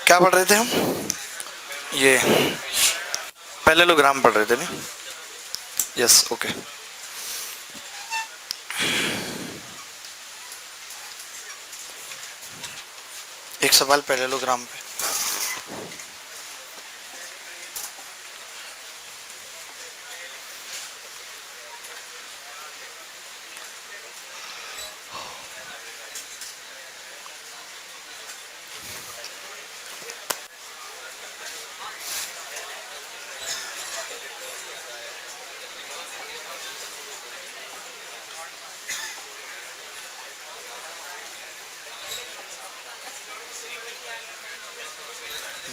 क्या पढ़ रहे थे हम? ये पैरेललोग्राम पढ़ रहे थे नहीं? Yes, okay. एक सवाल पैरेललोग्राम पे।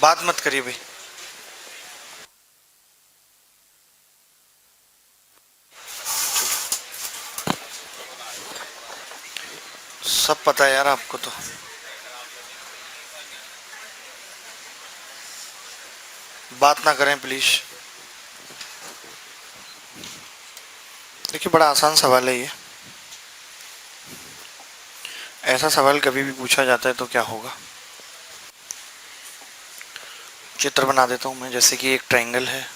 बात मत करिए भाई। सब पता है यार आपको तो। बात ना करें प्लीज। देखिए, बड़ा आसान सवाल है ये। ऐसा सवाल कभी भी पूछा जाता है तो क्या होगा। चित्र बना देता हूं मैं। जैसे कि एक ट्रायंगल है,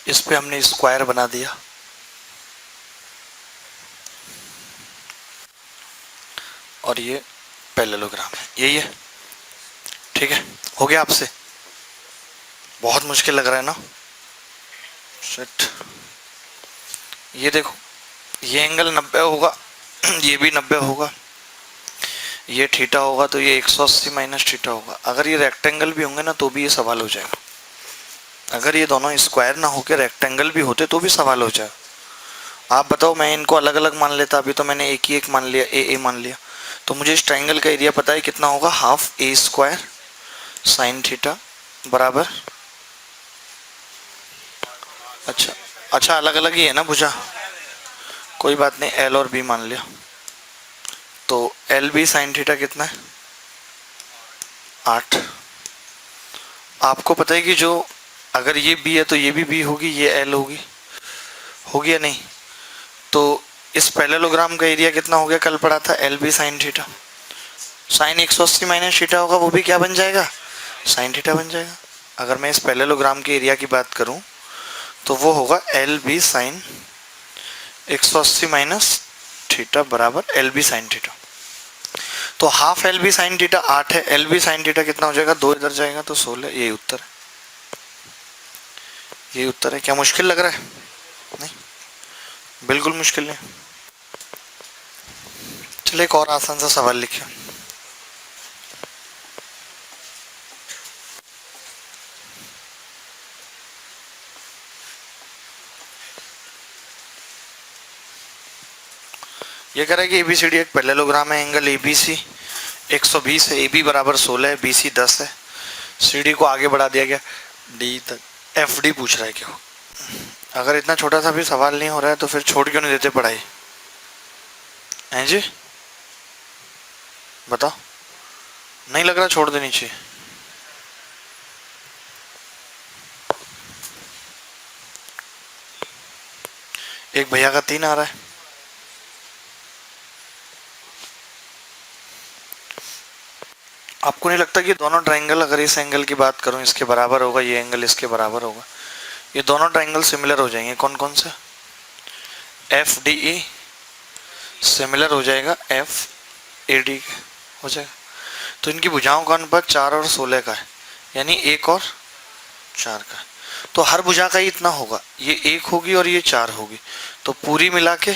इस पे हमने स्क्वायर बना दिया। और ये पैरेललोग्राम है, यही है। ठीक है, हो गया आपसे? बहुत मुश्किल लग रहा है ना? शिट। ये देखो, ये एंगल 90 होगा, ये भी 90 होगा, ये थीटा होगा, तो ये 180 माइनस थीटा होगा। अगर ये रेक्टेंगल भी होंगे ना तो भी ये सवाल हो जाएगा। अगर ये दोनों स्क्वायर ना होकर रेक्टेंगल भी होते तो भी सवाल हो जाएगा। आप बताओ, मैं इनको अलग अलग मान लेता, अभी तो मैंने एक ही एक मान लिया, ए मान लिया। तो मुझे इस ट्रायंगल का एरिया पता है कितना होगा, हाफ ए स्क्वायर साइन थीटा बराबर। अच्छा अच्छा, अलग अलग ही है ना भुजा, कोई बात नहीं, एल और बी मान लिया। तो एल बी साइन थीटा कितना है, 8। आपको पता है कि जो, अगर ये बी है तो ये भी बी होगी, ये एल होगी, होगी या नहीं? तो इस पैरेललोग्राम का एरिया कितना हो गया, कल पढ़ा था, L B sine theta. Sine 180 minus theta होगा, वो भी क्या बन जाएगा, साइन थीटा बन जाएगा। अगर मैं इस पैरेललोग्राम के एरिया की बात करूं तो वो होगा L B sine 180 minus theta बराबर एल बी साइन थीटा। तो half L B sine theta 8 है, एल बी साइन थीटा कितना हो जाएगा, 2 इधर जाएगा तो 16। यही उत्तर है, यही उत्तर है। क्या मुश्किल लग रहा है? नहीं, बिल्कुल मुश्किल नहीं। चलिए एक और आसान सा सवाल लिखिए। ये कह रहा है कि एबीसीडी एक पैरेललोग्राम है, एंगल एबीसी 120 है, AB बराबर 16 है, BC 10 है, CD को आगे बढ़ा दिया गया D तक, FD पूछ रहा है क्यों? अगर इतना छोटा सा भी सवाल नहीं हो रहा है तो फिर छोड़ क्यों नहीं देते पढ़ाई, हैं जी? बताओ, नहीं लग रहा छोड़ देनी चाहिए? एक भैया का 3 आ रहा है। आपको नहीं लगता कि दोनों ट्रायंगल, अगर इस एंगल की बात करूं इसके बराबर होगा, ये एंगल इसके बराबर होगा, ये दोनों ट्रायंगल सिमिलर हो जाएंगे? कौन कौन से? एफ डी ई सिमिलर हो जाएगा एफ ए डी हो जाएगा। तो इनकी भुजाओं का अनुपात 4 और 16 का है, यानी 1 और 4 का है। तो हर भुजा का ही इतना होगा, ये 1 होगी और ये 4 होगी, तो पूरी मिला के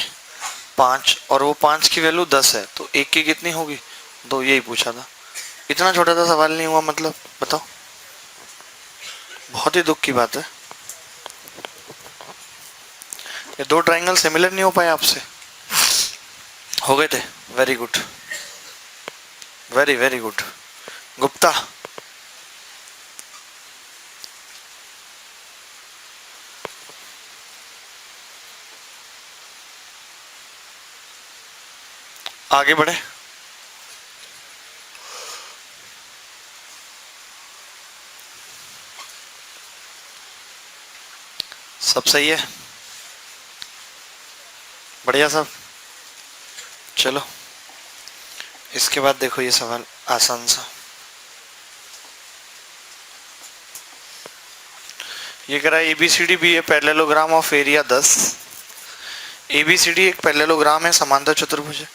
5, और वो 5 की वैल्यू 10 है, तो 1 की कितनी होगी, 2। यही पूछा था। इतना छोटा सा सवाल नहीं हुआ मतलब, बताओ? बहुत ही दुख की बात है। ये 2 ट्रायंगल सिमिलर नहीं हो पाए आपसे? हो गए थे? Very good, very very good. Gupta, आगे बढ़े। सब सही है, बढ़िया सब। चलो इसके बाद देखो ये सवाल आसान सा। ये कह रहा है ABCD भी है पैरेललोग्राम ऑफ एरिया 10। ABCD एक पैरेललोग्राम है, समांतर चतुर्भुज है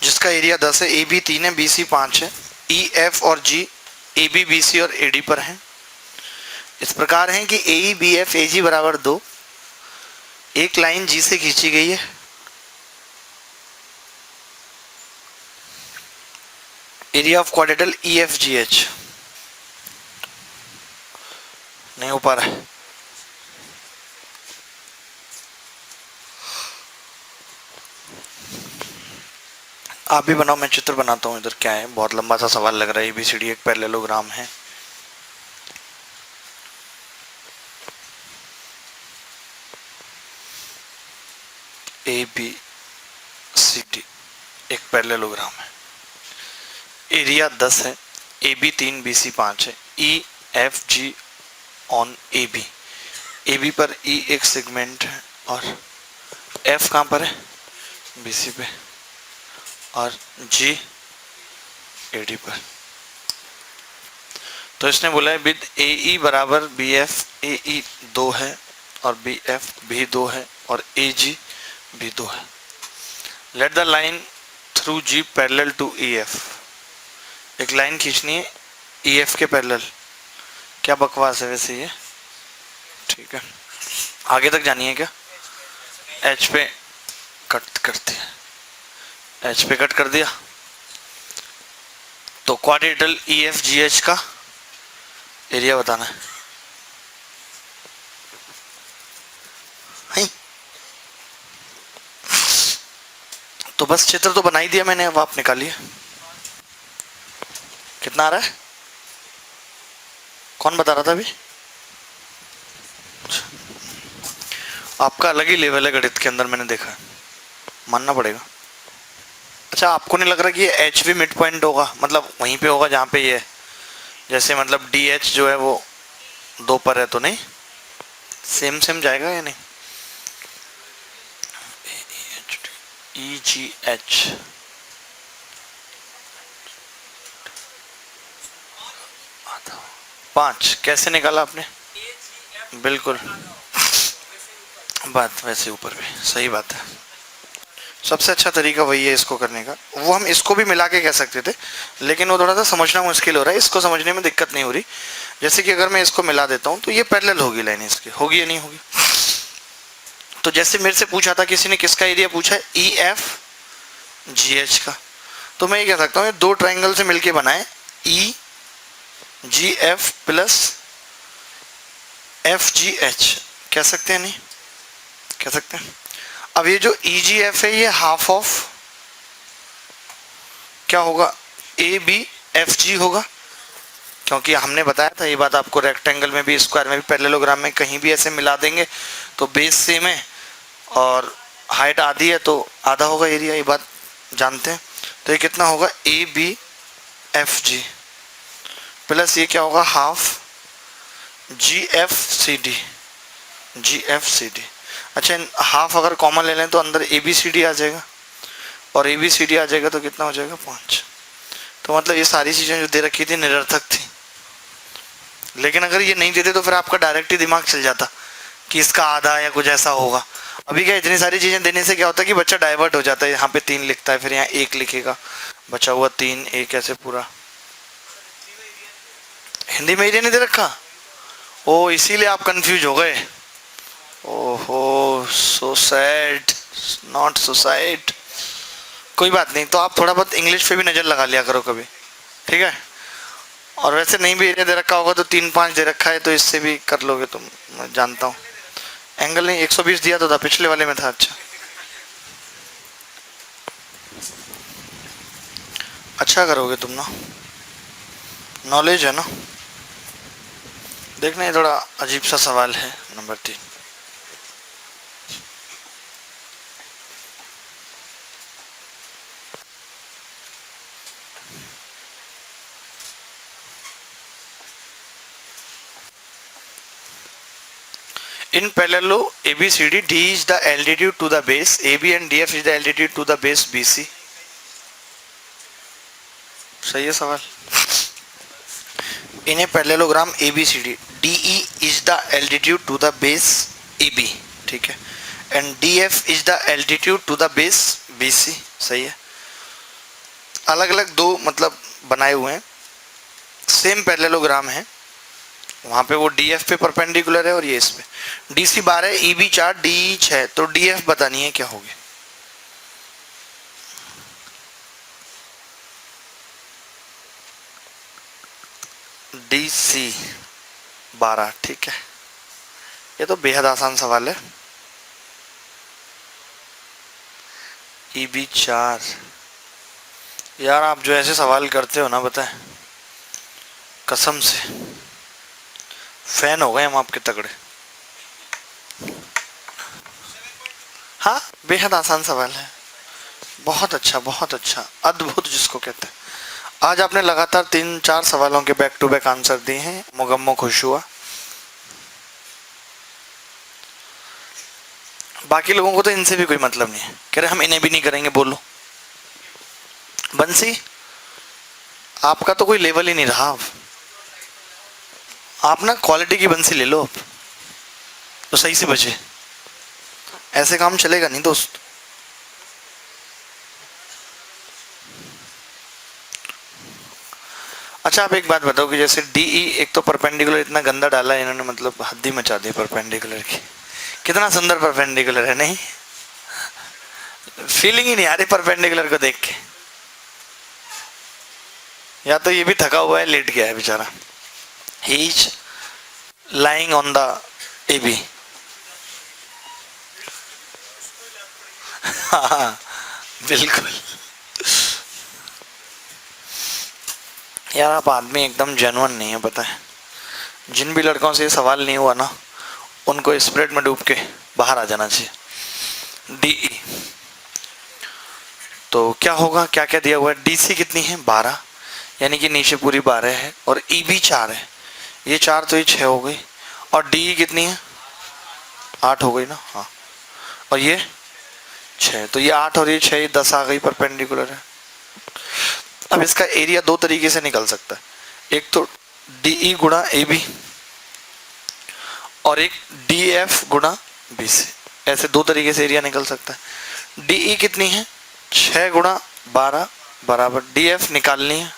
जिसका एरिया 10 है। AB 3 है, BC 5 है। EF और G AB BC और AD पर हैं। इस प्रकार है कि AE BF AG बराबर 2। एक लाइन G से खींची गई है। एरिया ऑफ क्वाड्रेटल EFGH नहीं हो पा रहा है। आप भी बनाओ, मैं चित्र बनाता हूँ। इधर क्या है, बहुत लंबा सा सवाल लग रहा है। ABCD एक पैरेललोग्राम है। ABCD एक पैरेललोग्राम है, एरिया 10 है, AB 3 BC 5 है। EFG ऑन AB पर E एक सेगमेंट है और F कहाँ पर है, BC पे, और G AD पर। तो इसने बोला है विद AE बराबर BF AE 2 है और BF भी 2 है और AG भी 2 है। Let the line through G parallel to EF। एक लाइन खींचनी है EF के पैरेलल। क्या बकवास है वैसे ये, ठीक है। आगे तक जानी है क्या? H पे कट करते हैं, H पे कट कर दिया तो क्वाड्रेटल EFGH का एरिया बताना है। तो बस चित्र तो बना ही दिया मैंने, अब आप निकालिए कितना आ रहा है। कौन बता रहा था अभी? आपका अलग ही लेवल है गणित के अंदर, मैंने देखा है, मानना पड़ेगा। अच्छा, आपको नहीं लग रहा कि ये H भी मिड पॉइंट होगा, मतलब वहीं पे होगा जहाँ पे ये, जैसे मतलब DH जो है वो 2 पर है, तो नहीं सेम जाएगा या नहीं? EGH 5 कैसे निकाला आपने? बिल्कुल, बात वैसे ऊपर भी सही बात है। सबसे अच्छा तरीका वही है इसको करने का। वो हम इसको भी मिला के कह सकते थे, लेकिन वो थोड़ा सा समझना मुश्किल हो रहा है। इसको समझने में दिक्कत नहीं हो रही। जैसे कि अगर मैं इसको मिला देता हूँ तो ये पैरेलल होगी लाइन इसकी, होगी या नहीं होगी? तो जैसे मेरे से पूछा था किसी ने, किसका एरिया पूछा है? EFGH का। तो मैं ये कह सकता हूँ, ये 2 ट्राइंगल से मिलके बनाए EGF प्लस FGH। कह सकते हैं, नहीं कह सकते हैं? अब ये जो EGF है ये हाफ ऑफ क्या होगा, ABFG होगा, क्योंकि हमने बताया था ये बात आपको, रेक्टेंगल में भी, स्क्वायर में भी, पैरेललोग्राम में कहीं भी ऐसे मिला देंगे तो बेस सेम है और हाइट आधी है तो आधा होगा एरिया, ये बात जानते हैं। तो ये कितना होगा, ABFG प्लस ये क्या होगा, हाफ GFCD। अच्छा, हाफ अगर कॉमन ले लें तो अंदर ABCD आ जाएगा और ABCD आ जाएगा तो कितना हो जाएगा, 5। तो मतलब ये सारी चीज़ें जो दे रखी थी निरर्थक थी। लेकिन अगर ये नहीं देते तो फिर आपका डायरेक्ट ही दिमाग चल जाता कि इसका आधा या कुछ ऐसा होगा। अभी क्या, इतनी सारी चीज़ें देने से क्या होता है कि बच्चा डाइवर्ट हो जाता है। यहाँ पे 3 लिखता है, फिर यहाँ 1 लिखेगा, बचा हुआ 3 1 ऐसे पूरा। हिंदी में एरिया नहीं दे रखा, ओ इसीलिए आप कंफ्यूज हो गए। ओहो, so sad, not so sad. कोई बात नहीं, तो आप थोड़ा बहुत इंग्लिश पे भी नज़र लगा लिया करो कभी, ठीक है। और वैसे नहीं भी एरिया दे रखा होगा तो 3 5 दे रखा है, तो इससे भी कर लोगे तुम, मैं जानता हूँ। एंगल नहीं, 120 दिया तो था, पिछले वाले में था। अच्छा करोगे तुम ना, नॉलेज है ना। देखना, ये थोड़ा अजीब सा सवाल है, number 3। In parallel ABCD, D is the altitude to the base, AB and DF is the altitude to the base BC. सही है सवाल। In a parallelogram ABCD, DE is the altitude to the base AB, ठीक है, and DF is the altitude to the base BC, सही है। अलग अलग दो मतलब बनाए हुए हैं, सेम पैरेललोग्राम है, वहां पे वो DF पे परपेंडिकुलर है और ये इस पे। DC 12, EB 4, DE 6, तो DF बतानी है क्या होगी। DC 12, ठीक है, ये तो बेहद आसान सवाल है। EB 4, यार आप जो ऐसे सवाल करते हो ना, बताएं कसम से फैन हो गए हम आपके तगड़े। हाँ, बेहद आसान सवाल है, बहुत अच्छा, बहुत अच्छा, अद्भुत जिसको कहते हैं। आज आपने लगातार 3-4 सवालों के बैक टू बैक आंसर दिए हैं, मुगम्मो खुश हुआ। बाकी लोगों को तो इनसे भी कोई मतलब नहीं है, कह रहे हम इन्हें भी नहीं करेंगे। बोलो बंसी, आपका तो कोई लेवल ही नहीं रहा। आप ना क्वालिटी की बंसी ले लो आप, तो सही से बचे, ऐसे काम चलेगा नहीं दोस्त। अच्छा आप एक बात बताओ कि जैसे DE एक तो परपेंडिकुलर इतना गंदा डाला है इन्होंने, मतलब हद ही मचा दी परपेंडिकुलर की। कितना सुंदर परपेंडिकुलर है, नहीं फीलिंग ही नहीं आ रही परपेंडिकुलर को देख के। या तो ये भी थका हुआ है, लेट गया है बेचारा। He is lying on the AB। हाँ बिल्कुल यार, आप आदमी एकदम जेन्युइन नहीं है, पता है। जिन भी लड़कों से ये सवाल नहीं हुआ ना, उनको स्प्रेड में डूब के बाहर आ जाना चाहिए। DE तो क्या होगा, क्या क्या दिया हुआ है। DC कितनी है 12, यानी कि नीचे पूरी 12 है, और EB 4 है, ये 4 तो ये 6 हो गई, और DE कितनी है 8 हो गई ना, हाँ, और ये 6, तो ये 8 और ये 6, ये 10 आ गई, परपेंडिकुलर है। अब इसका एरिया दो तरीके से निकल सकता है, एक तो DE गुणा AB और एक DF गुणा BC, ऐसे दो तरीके से एरिया निकल सकता है। DE कितनी है 6 गुणा 12 बराबर DF निकालनी है।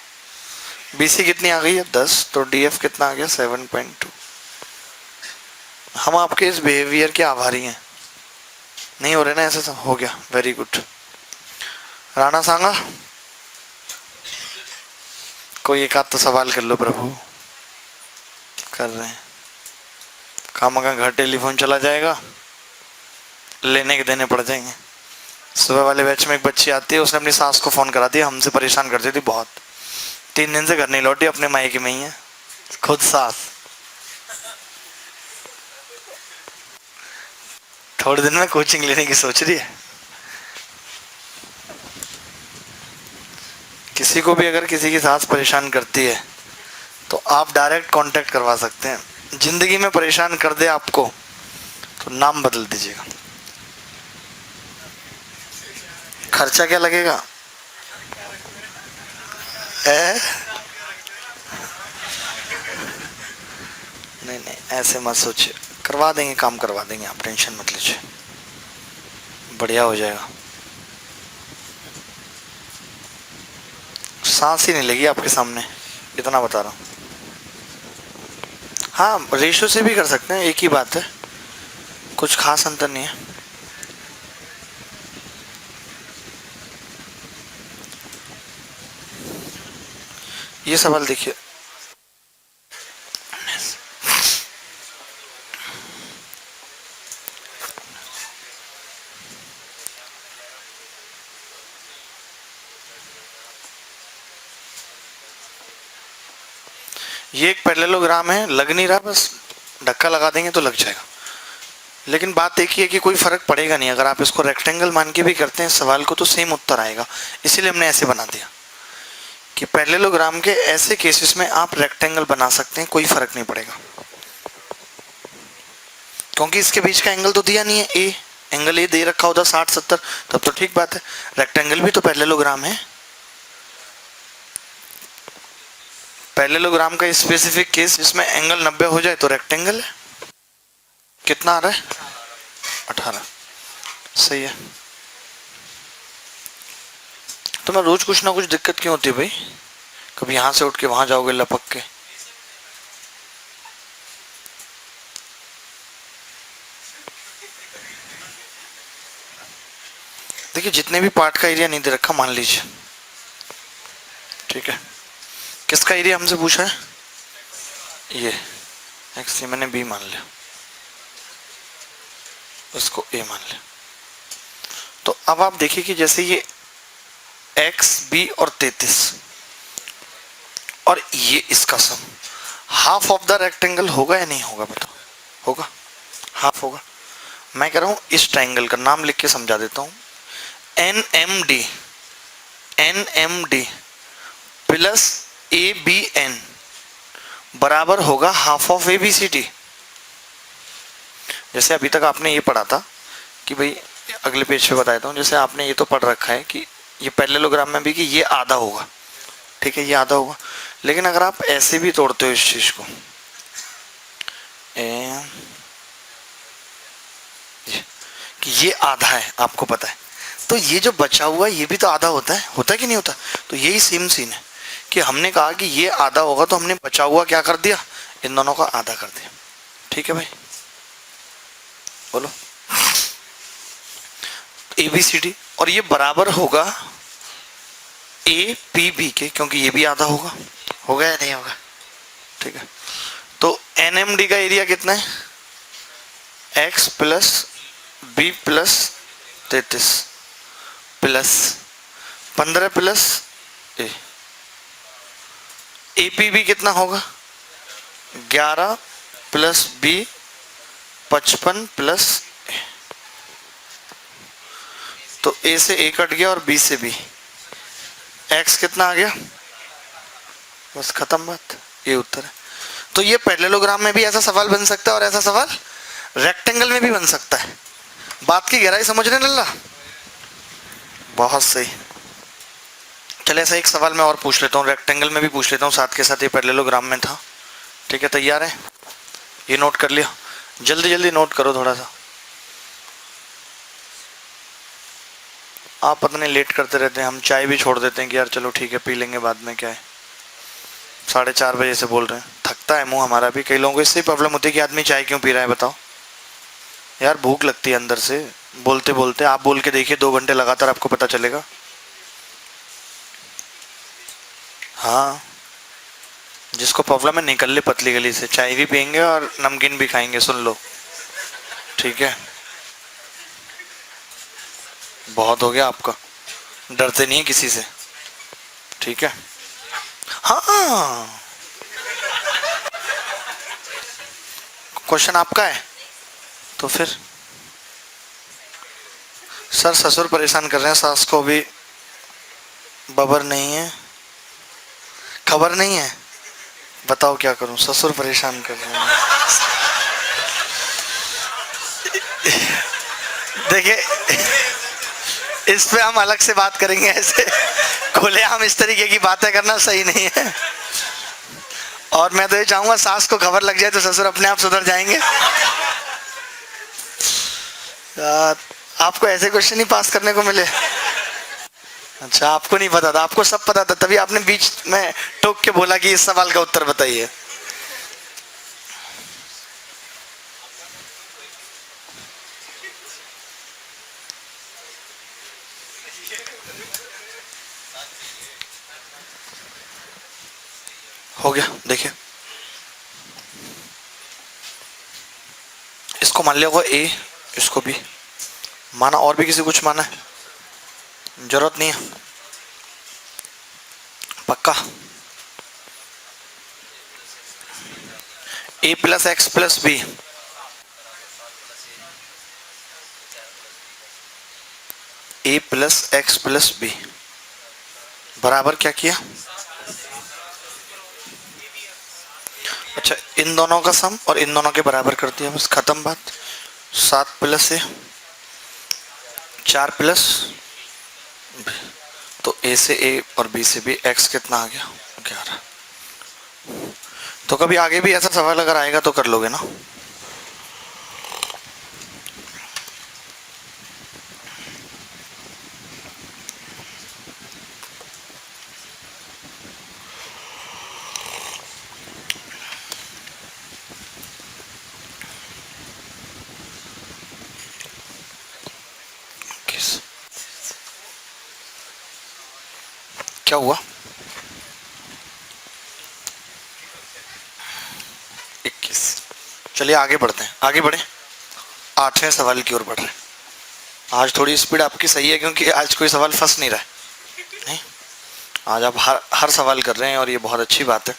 BC कितनी आ गई है 10, तो DF कितना आ गया 7.2। हम आपके इस बिहेवियर के आभारी हैं। नहीं हो रहे ना ऐसे, सब हो गया, वेरी गुड। राणा सांगा, कोई एक आध तो सवाल कर लो प्रभु। कर रहे हैं, काम का घर टेलीफोन चला जाएगा, लेने के देने पड़ जाएंगे। सुबह वाले बैच में एक बच्ची आती है, उसने अपनी सास को फोन करा दिया, हमसे परेशान करती थी बहुत, 3 दिन से घर नहीं लौटी, अपने मायके में ही है खुद सास। थोड़े दिन में कोचिंग लेने की सोच रही है। किसी को भी अगर किसी की सास परेशान करती है तो आप डायरेक्ट कांटेक्ट करवा सकते हैं। जिंदगी में परेशान कर दे आपको तो नाम बदल दीजिएगा। खर्चा क्या लगेगा? नहीं नहीं ऐसे मत सोचिए, करवा देंगे, काम करवा देंगे, आप टेंशन मत लीजिए, बढ़िया हो जाएगा। सांस ही नहीं लगी आपके सामने, इतना बता रहा हूँ। हाँ रेशो से भी कर सकते हैं, एक ही बात है, कुछ खास अंतर नहीं है। ये सवाल देखिए, ये एक पैरेललोग्राम है, लग नहीं रहा, बस धक्का लगा देंगे तो लग जाएगा। लेकिन बात एक ही है कि कोई फर्क पड़ेगा नहीं, अगर आप इसको रेक्टेंगल मान के भी करते हैं सवाल को तो सेम उत्तर आएगा। इसीलिए हमने ऐसे बना दिया कि पैरेललोग्राम के ऐसे केसेस में आप रेक्टेंगल बना सकते हैं, कोई फर्क नहीं पड़ेगा, क्योंकि इसके बीच का एंगल तो दिया नहीं है, ए एंगल ए दे रखा होता 60-70, तब तो ठीक बात है। रेक्टेंगल भी तो पैरेललोग्राम है, पैरेललोग्राम का स्पेसिफिक केस जिसमें एंगल 90 हो जाए तो रेक्टेंगल है। कितना आ रहा है? 18। सही है। तो मैं रोज कुछ ना कुछ दिक्कत क्यों होती है भाई? कभी यहां से उठ के वहां जाओगे लपक के। देखिए जितने भी पार्ट का एरिया नहीं दे रखा मान लीजिए, ठीक है। किसका एरिया हमसे पूछा है? ये एक्स, मैंने बी मान लिया, इसको ए मान लिया। तो अब आप देखिए कि जैसे ये एक्स, बी और 33 और ये इसका सम हाफ ऑफ द रेक्टेंगल होगा या नहीं होगा? बताओ। होगा, हाफ होगा। मैं कह रहा हूं इस ट्राइंगल का नाम लिख के समझा देता हूं। N M D, N M D plus A B N बराबर होगा half of A B C D. जैसे अभी तक आपने ये पढ़ा था कि भाई, अगले पेज पे बताता हूँ। जैसे आपने ये तो पढ़ रखा है कि ये पैरेललोग्राम में भी कि ये आधा होगा, ठीक है, ये आधा होगा। लेकिन अगर आप ऐसे भी तोड़ते हो इस चीज को, कि ये आधा है, आपको पता है, तो ये जो बचा हुआ ये भी तो आधा होता है कि नहीं होता? तो यही सेम सीन है कि हमने कहा कि ये आधा होगा तो हमने बचा हुआ क्या कर दिया? इन दोनों का आधा कर दिया। ठीक है भाई, बोलो। ए बी सी डी और ये बराबर होगा ए पी बी के, क्योंकि ये भी आधा होगा। होगा या नहीं होगा? ठीक है। तो एन एम डी का एरिया कितना है? X plus B plus 33 plus 15 plus A. A P B कितना होगा? 11 प्लस बी 55 प्लस ए। तो ए से ए कट गया और बी से बी। एक्स कितना आ गया? बस खत्म बात, ये उत्तर है। तो ये पैरेललोग्राम में भी ऐसा सवाल बन सकता है और ऐसा सवाल रेक्टेंगल में भी बन सकता है। बात की गहराई समझ रहे लल्ला? बहुत सही। चले ऐसा एक सवाल मैं और पूछ लेता हूँ, रेक्टेंगल में भी पूछ लेता हूँ साथ के साथ, ये पैरेललोग्राम में था। ठीक है, तैयार है? ये नोट कर लिया, जल्दी जल्दी नोट करो थोड़ा सा। आप पता नहीं लेट करते रहते हैं, हम चाय भी छोड़ देते हैं कि यार चलो ठीक है पी लेंगे बाद में, क्या है 4:30 बजे से बोल रहे हैं। थकता है मुंह हमारा भी। कई लोगों को इससे प्रॉब्लम होती है कि आदमी चाय क्यों पी रहा है, बताओ यार, भूख लगती है अंदर से बोलते बोलते। आप बोल के देखिए 2 घंटे लगातार, आपको पता चलेगा। हाँ, जिसको प्रॉब्लम है निकल ले पतली गली से, चाय भी पियेंगे और नमकीन भी खाएंगे, सुन लो। ठीक है, बहुत हो गया आपका, डरते नहीं है किसी से। ठीक है, हाँ क्वेश्चन आपका है तो फिर। सर ससुर परेशान कर रहे हैं, सास को भी बबर नहीं है, खबर नहीं है, बताओ क्या करूं, ससुर परेशान कर रहे हैं। देखिए इस पे हम अलग से बात करेंगे, ऐसे खुलेआम इस तरीके की बातें करना सही नहीं है। और मैं तो ये चाहूंगा सास को खबर लग जाए तो ससुर अपने आप सुधर जाएंगे। आपको ऐसे क्वेश्चन ही पास करने को मिले? अच्छा, आपको नहीं पता था, आपको सब पता था, तभी आपने बीच में टोक के बोला कि इस सवाल का उत्तर बताइए। हो गया, देखिए इसको मान लिया होगा ए, इसको भी माना, और भी किसी कुछ माना है? जरूरत नहीं है, पक्का। ए प्लस एक्स प्लस बी, ए प्लस एक्स प्लस बी बराबर क्या किया? अच्छा, इन दोनों का सम और इन दोनों के बराबर कर दिया, बस खत्म बात। 7 प्लस ए 4 प्लस, तो ए से ए और बी से बी, एक्स कितना आ गया? 11। तो कभी आगे भी ऐसा सवाल अगर आएगा तो कर लोगे ना? किस क्या हुआ? 21। चलिए आगे बढ़ते हैं, आगे बढ़े। 8वें सवाल की ओर बढ़ रहे हैं। आज थोड़ी स्पीड आपकी सही है क्योंकि आज कोई सवाल फंस नहीं रहा है। नहीं, आज आप हर हर सवाल कर रहे हैं और ये बहुत अच्छी बात है।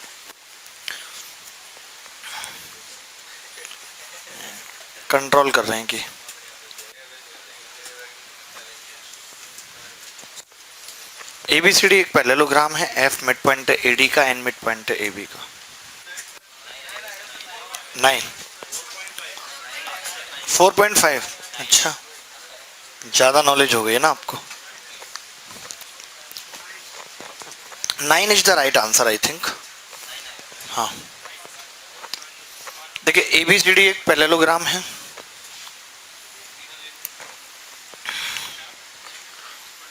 कंट्रोल कर रहे हैं कि ABCD एक पैरेललोग्राम है। F मिड पॉइंट है AD का, N मिड पॉइंट है AB का। 9 4.5। अच्छा, ज़्यादा नॉलेज हो गई है ना आपको। 9 is the right answer I think. हाँ, देखिए ABCD एक पैरेललोग्राम है।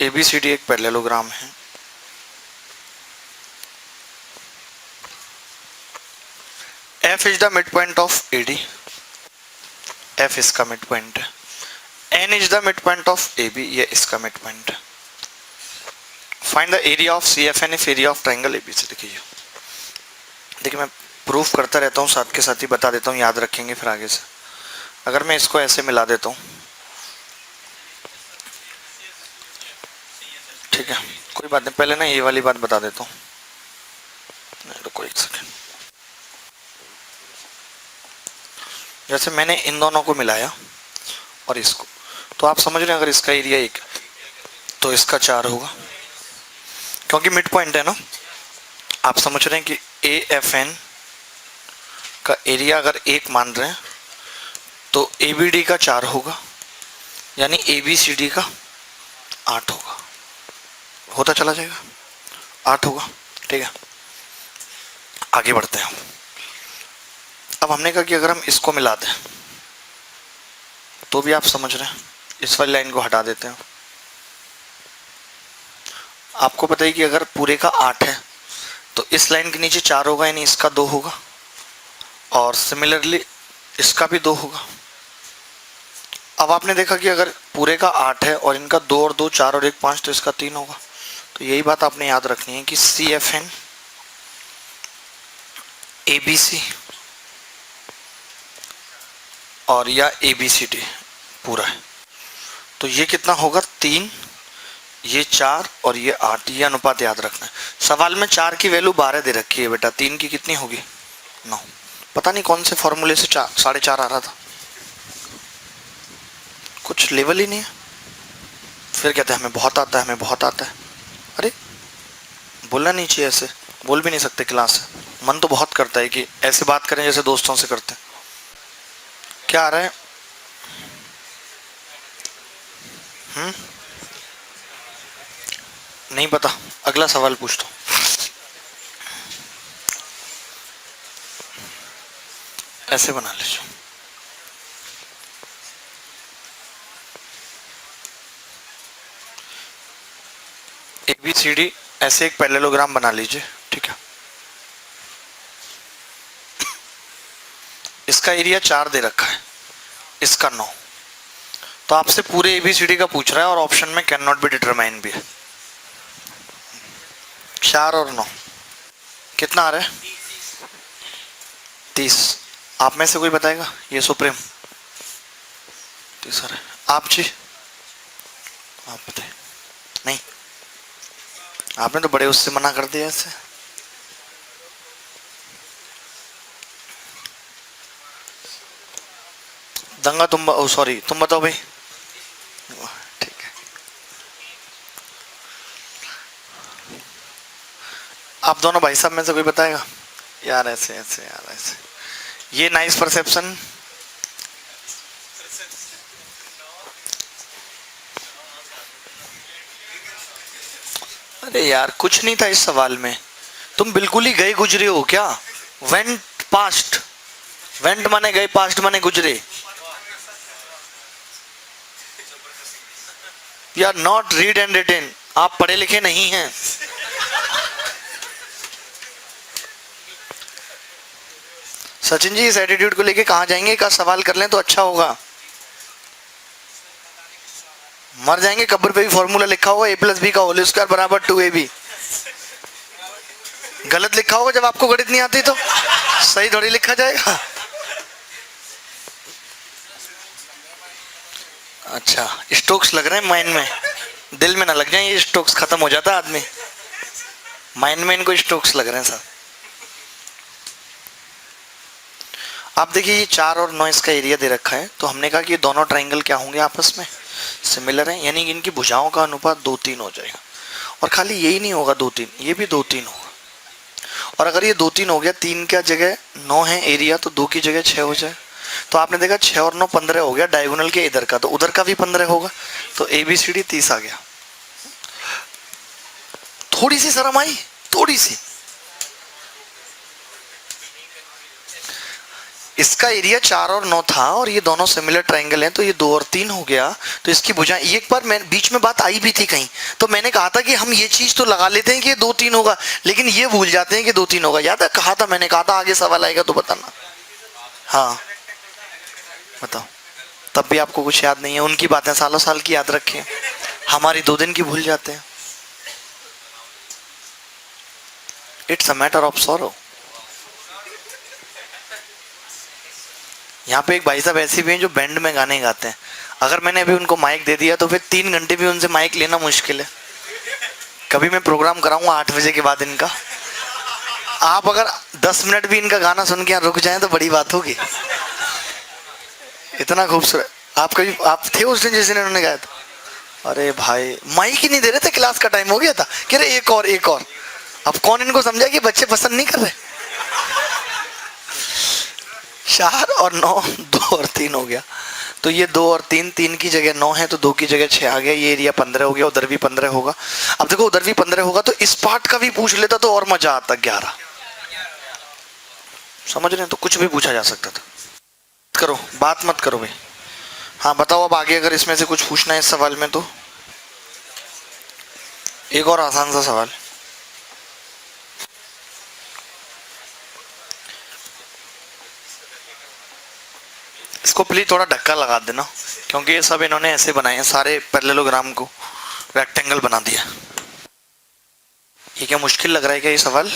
ABCD एक पैरेललोग्राम है। F is the mid point of AD। F इसका मिड पॉइंट है। N is the mid point of AB, ये इसका मिड पॉइंट है। Find the area of CFN if area of triangle ABC। देखिए मैं proof करता रहता हूँ, साथ के साथ ही बता देता हूँ, याद रखेंगे फिर आगे से। अगर मैं इसको ऐसे मिला देता हूँ, ठीक है, कोई बात नहीं, पहले ना ये वाली बात बता देता हूँ। रुको एक सेकेंड। जैसे मैंने इन दोनों को मिलाया और इसको, तो आप समझ रहे हैं अगर इसका एरिया 1 तो इसका 4 होगा, क्योंकि मिड पॉइंट है ना। आप समझ रहे हैं कि AFN का एरिया अगर 1 मान रहे हैं तो ABD का 4 होगा, यानी ABCD का 8 होगा। होता चला जाएगा, 8 होगा। ठीक है, आगे बढ़ते हैं। अब हमने कहा कि अगर हम इसको मिला दें तो भी आप समझ रहे हैं, इस वाली लाइन को हटा देते हैं। आपको पता है कि अगर पूरे का 8 है तो इस लाइन के नीचे 4 होगा, यानी इसका 2 होगा, और सिमिलरली इसका भी 2 होगा। अब आपने देखा कि अगर पूरे का 8 है और इनका 2 और 2 4 और 1 5, तो इसका 3 होगा। तो यही बात आपने याद रखनी है कि CFN ABC और या ABCD पूरा है, तो ये कितना होगा? 3, ये 4 और ये 8। ये अनुपात याद रखना है। सवाल में 4 की वैल्यू 12 दे रखी है बेटा, 3 की कितनी होगी? 9। पता नहीं कौन से फॉर्मूले से 4.5 आ रहा था, कुछ लेवल ही नहीं है। फिर कहते हैं हमें बहुत आता है, हमें बहुत आता है। अरे बोलना नहीं चाहिए, ऐसे बोल भी नहीं सकते क्लास में। मन तो बहुत करता है कि ऐसे बात करें जैसे दोस्तों से करते हैं। क्या आ रहा है? नहीं पता, अगला सवाल पूछता हूँ। ऐसे बना लीजिए। ABCD ऐसे एक पैरेललोग्राम बना लीजिए, ठीक है। इसका एरिया 4 दे रखा है, इसका 9। तो आपसे पूरे ABCD का पूछ रहा है और ऑप्शन में कैन नॉट बी डिटरमाइन भी है। 4 और 9 कितना आ रहा है? 30। आप में से कोई बताएगा? ये सुप्रीम 30 आ रहा है। आप जी, आप बताइए। नहीं, आपने तो बड़े उससे मना कर दिया ऐसे। दंगा तुम, ओ सॉरी, तुम बताओ भाई। ठीक है, आप दोनों भाई साहब में से कोई बताएगा? यार ऐसे ऐसे, यार ऐसे, ये नाइस परसेप्शन। अरे यार कुछ नहीं था इस सवाल में, तुम बिल्कुल ही गए गुजरे हो क्या? वेंट पास्ट, वेंट माने गए, पास्ट माने गुजरे। You are not read and written, आप पढ़े लिखे नहीं हैं। सचिन जी इस एटीट्यूड को लेके कहां जाएंगे, का सवाल कर लें तो अच्छा होगा। मर जाएंगे, कब्र पे भी फॉर्मूला लिखा होगा a+b का होल स्क्वायर बराबर 2ab। गलत लिखा होगा जब आपको गणित नहीं आती तो, सही थोड़ी लिखा जाएगा। अच्छा, स्ट्रोक्स लग रहे हैं माइंड में, दिल में ना लग जाए, ये स्ट्रोक्स खत्म हो जाता है आदमी, माइंड में इनको स्ट्रोक्स लग रहे हैं सर। आप देखिए ये 4 और 9 इसका एरिया दे रखा है, तो हमने कहा कि ये दोनों ट्राइंगल क्या होंगे, आपस में सिमिलर हैं, यानी कि इनकी भुजाओं का अनुपात 2-3 हो जाएगा। और खाली यही नहीं होगा 2-3, ये भी 2-3 होगा। और अगर ये 2-3 हो गया, 3 क्या जगह 9 है एरिया, तो 2 की जगह 6 हो जाए। तो आपने देखा 6 और 9 15 हो गया, डायगोनल के इधर का, तो उधर का भी 15 होगा, तो ABCD 30 आ गया। थोड़ी सी शर्म आई, थोड़ी सी। इसका एरिया 4 और 9 था और ये दोनों सिमिलर ट्राइंगल हैं, तो ये 2 और 3 हो गया। तो इसकी भुजाएं, एक बार मैं बीच में बात आई भी थी कहीं, तो मैंने कहा था कि हम ये चीज तो लगा लेते हैं कि ये 2-3 होगा, लेकिन ये भूल जाते हैं कि 2-3 होगा। याद है, कहा था मैंने, कहा था आगे सवाल आएगा तो बताना। हाँ बताओ, तब भी आपको कुछ याद नहीं है। उनकी बातें सालों साल की याद रखें, हमारी 2 दिन की भूल जाते हैं। It's a matter of sorrow. यहाँ पे एक भाई साहब ऐसे भी हैं जो बैंड में गाने गाते हैं, अगर मैंने अभी उनको माइक दे दिया तो फिर 3 घंटे भी उनसे माइक लेना मुश्किल है। कभी मैं प्रोग्राम कराऊंगा 8 बजे के बाद इनका, आप अगर 10 मिनट भी इनका गाना सुन के यहाँ रुक जाएं तो बड़ी बात होगी। इतना खूबसूरत। आप कभी, आप थे उस दिन जिस दिन इन्होंने गाया था? अरे भाई माइक ही नहीं दे रहे थे, क्लास का टाइम हो गया था, कह रहे एक और एक और। अब कौन इनको समझा कि बच्चे पसंद नहीं कर रहे। 4 और 9, 2 और 3 हो गया, तो ये 2 और 3, 3 की जगह 9 है तो 2 की जगह 6 आ गया। ये एरिया 15 हो गया, उधर भी 15 होगा। अब देखो उधर भी 15 होगा तो इस पार्ट का भी पूछ लेता तो और मजा आता, 11। समझ रहे हैं, तो कुछ भी पूछा जा सकता था। करो बात मत करो भाई। हाँ बताओ अब आगे, अगर इसमें से कुछ पूछना है इस सवाल में तो। एक और आसान सा सवाल, इसको प्लीज थोड़ा धक्का लगा देना, क्योंकि ये सब इन्होंने ऐसे बनाए हैं, सारे पैरेललोग्राम को रेक्टेंगल बना दिया। ये क्या मुश्किल लग रहा है क्या ये सवाल?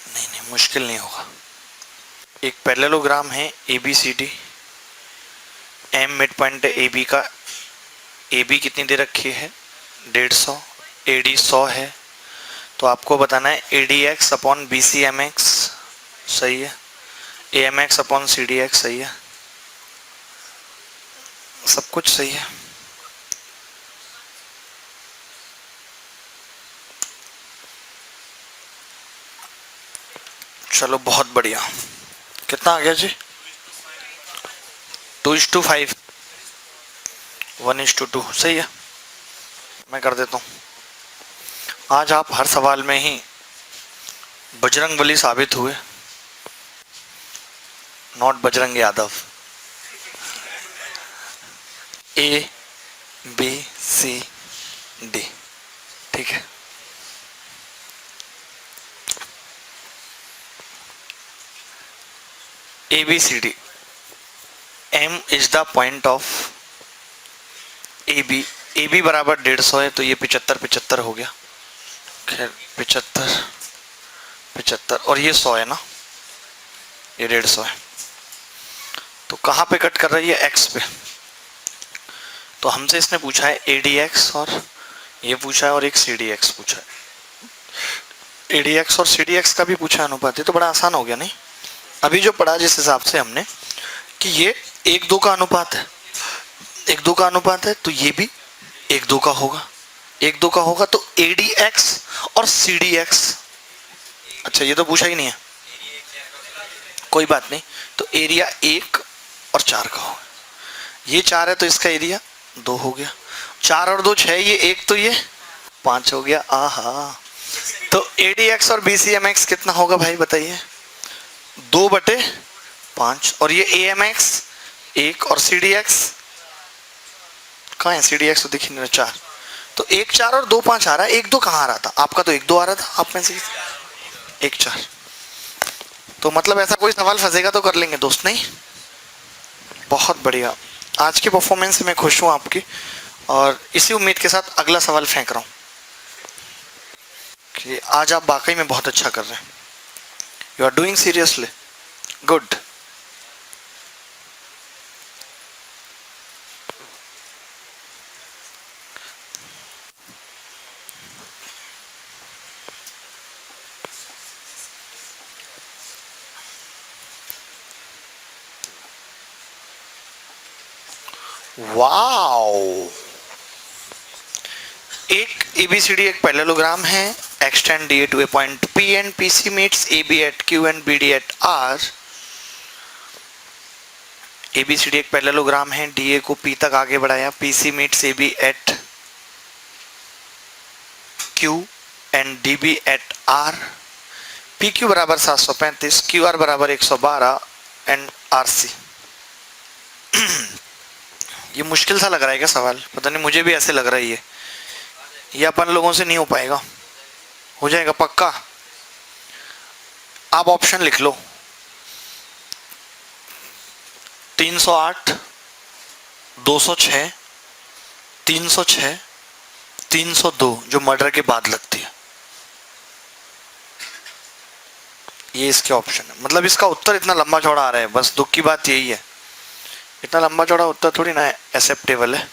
नहीं नहीं, मुश्किल नहीं होगा। एक पैरेललोग्राम है ABCD, M mid point AB का, AB कितनी दे रखी है 150, AD 100 है, तो आपको बताना है ADX अपॉन BCMX सही है, AMX अपॉन CDX सही है, सब कुछ सही है। चलो बहुत बढ़िया। कितना आ गया जी? 2:5, 1:2 सही है। मैं कर देता हूं। आज आप हर सवाल में ही बजरंगबली साबित हुए, नॉट बजरंग यादव। ABCD ठीक है। ABCD, M is the point of AB, AB बराबर 150 है, तो ये 75 हो गया। खैर 75 और ये 100 है ना, ये 150 है, तो कहाँ पे कट कर रही है? X पे। तो हमसे इसने पूछा है ADX और ये पूछा है और एक CDX पूछा है। ADX और CDX का भी पूछा अनुपात, ये तो बड़ा आसान हो गया नहीं? अभी जो पढ़ा जिस हिसाब से हमने कि ये 1-2 का अनुपात है, 1-2 का अनुपात है, तो ये भी 1-2 का होगा, 1-2 का होगा, तो ADX और CDX। अच्छा ये तो पूछा ही नहीं है, कोई बात नहीं, तो एरिया 1 और 4 का होगा। ये 4 है तो इसका एरिया 2 हो गया, 4 और 2 6, ये 1 तो ये 5 हो गया। आहा, तो ADX और BCMX कितना होगा भाई बताइए? 2/5। और ये AMX 1 और CDX कहाँ है? CDX तो दिख ही नहीं रहा। 4। तो 1 4 और 2 5 आ रहा है। 1 2 कहाँ आ रहा था आपका? तो 1 2 आ रहा था आप में से 1 4। तो मतलब ऐसा कोई सवाल फंसेगा तो कर लेंगे दोस्त, नहीं? बहुत बढ़िया। आज के परफॉर्मेंस से मैं खुश हूँ आपकी, और इसी उम्मीद के साथ अगला सवाल फेंक रहा हूँ कि आज आप वाकई में बहुत अच्छा कर रहे हैं। You are doing seriously good. Wow, एक ABCD एक पैरेललोग्राम है, extend DA to a point P and PC meets AB at Q and BD at R। ABCD एक पैरेललोग्राम है, DA को P तक आगे बढ़ाया, PC meets AB at Q and DB at R। PQ बराबर 735, QR बराबर 112 and RC। ये मुश्किल सा लग रहा है क्या सवाल? पता नहीं, मुझे भी ऐसे लग रहा है ये अपन लोगों से नहीं हो पाएगा। हो जाएगा पक्का? आप ऑप्शन लिख लो। 308, 206, 306, 302 जो मर्डर के बाद लगती है, ये इसके ऑप्शन है। मतलब इसका उत्तर इतना लंबा चौड़ा आ रहा है, बस दुख की बात यही है। इतना लंबा चौड़ा उत्तर थोड़ी ना एक्सेप्टेबल है।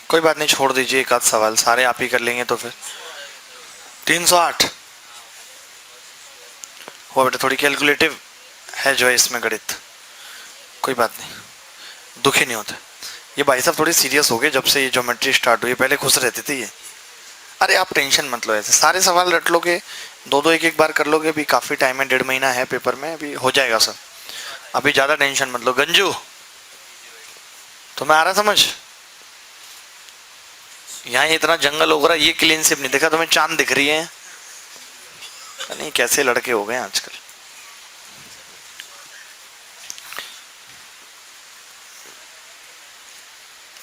कोई बात नहीं, छोड़ दीजिए, एक आध सवाल सारे आप ही कर लेंगे तो फिर। 308 हो बेटा, थोड़ी कैलकुलेटिव है जो है इसमें गणित। कोई बात नहीं, दुखी नहीं होते। ये भाई साहब थोड़ी सीरियस हो गए जब से ये ज्योमेट्री स्टार्ट हुई, पहले खुश रहते थे ये। अरे आप टेंशन मत लो, ऐसे सारे सवाल रट लोगे, दो दो एक एक बार कर लोगे। अभी काफ़ी टाइम है, 1.5 महीना है पेपर में, अभी हो जाएगा सब। अभी ज़्यादा टेंशन मत लो। गंजू, तुम्हें आ रहा समझ? यहाँ इतना जंगल हो रहा है, ये क्लीन शिप नहीं देखा तुम्हें? चांद दिख रही है? नहीं कैसे लड़के हो गए आजकल।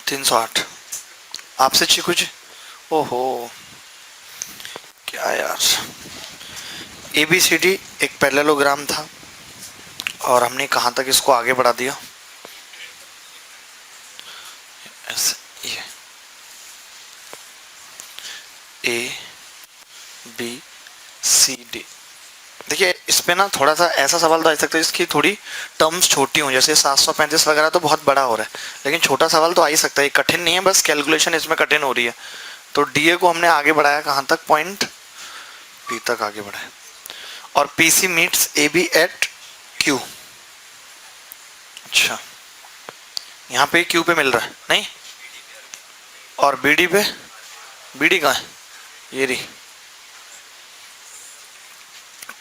तीन 308 आपसे चीकू जी। ओहो क्या यार। ABCD एक पैरेललोग्राम था और हमने कहाँ तक इसको आगे बढ़ा दिया, ऐसे ये ABCD। देखिए इसमें ना थोड़ा सा ऐसा सवाल तो आ सकता है इसकी थोड़ी टर्म्स छोटी हो, जैसे 735 वगैरह तो बहुत बड़ा हो रहा है, लेकिन छोटा सवाल तो आ ही सकता है। कठिन नहीं है, बस कैलकुलेशन इसमें कठिन हो रही है। तो DA को हमने आगे बढ़ाया कहाँ तक? पॉइंट P तक आगे बढ़ाया। और PC meets AB at Q। अच्छा, यहाँ पे Q पे मिल रहा है नहीं, और BD पे, BD कहाँ है? ये रही।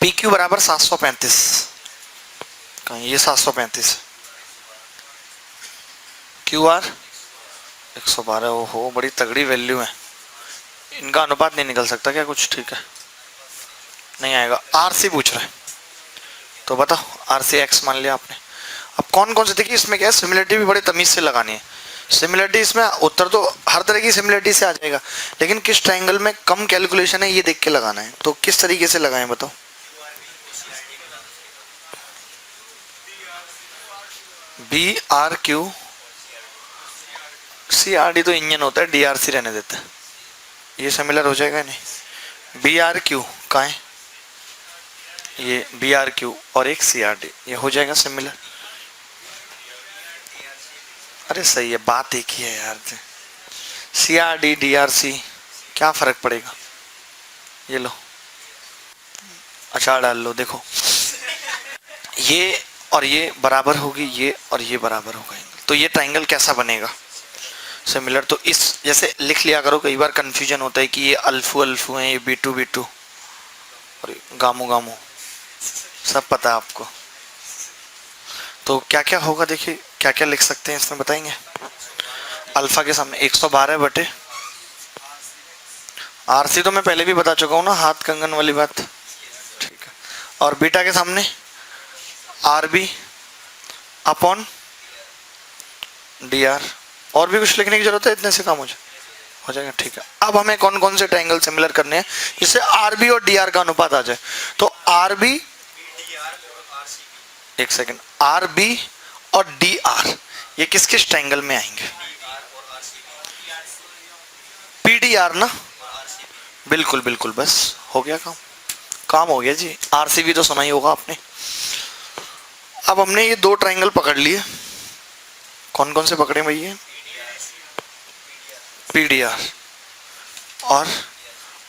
PQ बराबर 735, कहाँ ये 735, QR 112। ओहो बड़ी तगड़ी वैल्यू है। इनका अनुपात नहीं निकल सकता क्या कुछ? ठीक है, नहीं आएगा। RC पूछ रहा है, तो बताओ RC X मान लिया आपने। अब कौन कौन से, देखिए इसमें क्या है, सिमिलरिटी भी बड़े तमीज से लगानी है। सिमिलरिटी इसमें उत्तर तो हर तरह की सिमिलरिटी से आ जाएगा, लेकिन किस ट्रायंगल में कम कैलकुलेशन है ये देख के लगाना है। तो किस तरीके से लगाएं बताओ? BRQ, CRD तो इंजन होता है, DRC रहने देता है, ये सिमिलर हो जाएगा नहीं। BRQ कहाँ है? ये BRQ और एक CRD, ये हो जाएगा सिमिलर। अरे सही है, बात एक ही है यार। CRD DRC क्या फर्क पड़ेगा? ये लो अचार डाल लो, देखो ये और ये बराबर होगी, ये और ये बराबर होगा, तो ये ट्रायंगल कैसा बनेगा? सिमिलर। तो इस जैसे लिख लिया करो, कई बार कंफ्यूजन होता है कि ये अल्फू अल्फू है, ये बीटू बीटू और गामू गामू, सब पता है आपको। तो क्या क्या होगा, देखिए क्या क्या लिख सकते हैं इसमें बताएंगे। अल्फा के सामने 112 बटे आरसी तो मैं पहले भी बता चुका हूँ ना, हाथ कंगन वाली बात। ठीक है, और बीटा के सामने R B upon D R. और भी कुछ लिखने की जरूरत है? इतने से काम हो जाएगा। ठीक है, अब हमें कौन कौन से ट्रायंगल सिमिलर करने हैं जिससे आर बी और डी आर का अनुपात आ जाए? तो आर बी, एक सेकेंड, आर बी और डी आर ये किस किस ट्रायंगल में आएंगे? पी डी आर ना, बिल्कुल बिल्कुल, बस हो गया काम, काम हो गया जी। आरसीबी तो सुना ही होगा आपने। अब हमने ये दो ट्रायंगल पकड़ लिए, कौन कौन से पकड़े भैया? पीडीआर और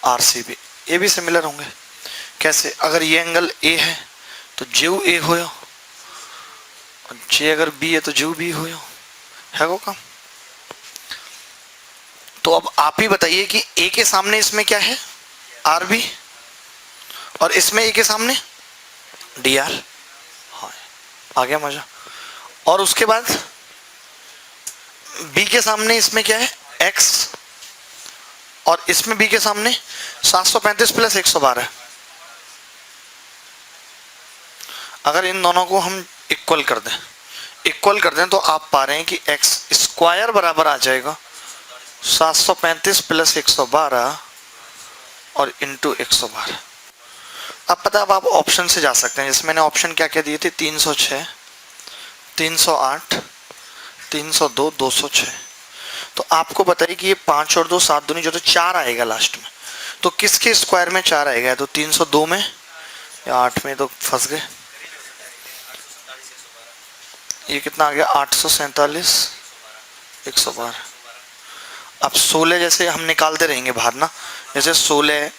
आरसीबी, ये भी सिमिलर होंगे। कैसे? अगर ये एंगल ए है तो ज्यू ए हो, जे अगर बी है तो ज्यू बी हो, है वो काम। तो अब आप ही बताइए कि ए के सामने इसमें क्या है? आर बी, और इसमें ए के सामने डी आर। हाँ, आ गया मजा। और उसके बाद बी के सामने इसमें क्या है? एक्स, और इसमें बी के सामने 735 प्लस 112। अगर इन दोनों को हम इक्वल कर दें तो आप पा रहे हैं कि एक्स स्क्वायर बराबर आ जाएगा 735 प्लस 112 और इंटू 112। अब पता, अब आप ऑप्शन से जा सकते हैं। जैसे मैंने ऑप्शन क्या क्या दिए थे? 306, 308, 302, 206। तो आपको बताइए कि ये 5 और 2 7 दूनी जो, तो 4 आएगा लास्ट में। तो किसके स्क्वायर में 4 आएगा? तो 302 में या 8 में, तो फंस गए। ये कितना आ गया? 847, 112। अब 16 जैसे हम निकालते रहेंगे बाहर ना, जैसे 16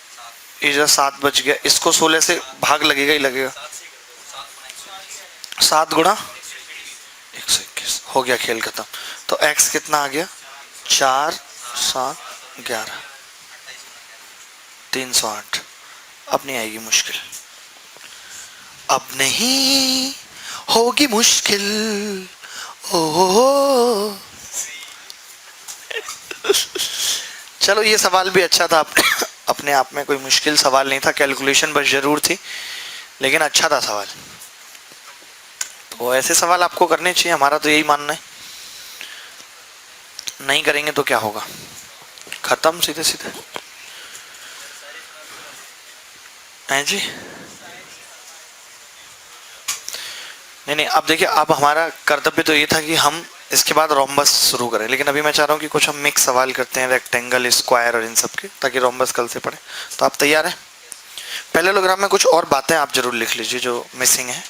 इधर 7 बच गया, इसको 16 से भाग लगेगा ही लगेगा। 7 गुणा 121 हो गया, खेल खत्म। तो x कितना आ गया? 4, 7, 11, 308। अब नहीं आएगी मुश्किल, अब नहीं होगी मुश्किल। ओह चलो, ये सवाल भी अच्छा था। अपने आप में कोई मुश्किल सवाल नहीं था, कैलकुलेशन बस जरूर थी, लेकिन अच्छा था सवाल। तो ऐसे सवाल आपको करने चाहिए, हमारा तो यही मानना है। नहीं करेंगे तो क्या होगा? खत्म, सीधे सीधे हैं जी। नहीं, अब देखिए, अब हमारा कर्तव्य तो ये था कि हम इसके बाद रोम्बस शुरू करें, लेकिन अभी मैं चाह रहा हूँ कि कुछ हम मिक्स सवाल करते हैं, रेक्टेंगल, स्क्वायर और इन सब के, ताकि रोम्बस कल से पढ़े। तो आप तैयार हैं? पैरेललोग्राम में कुछ और बातें आप जरूर लिख लीजिए जो मिसिंग है,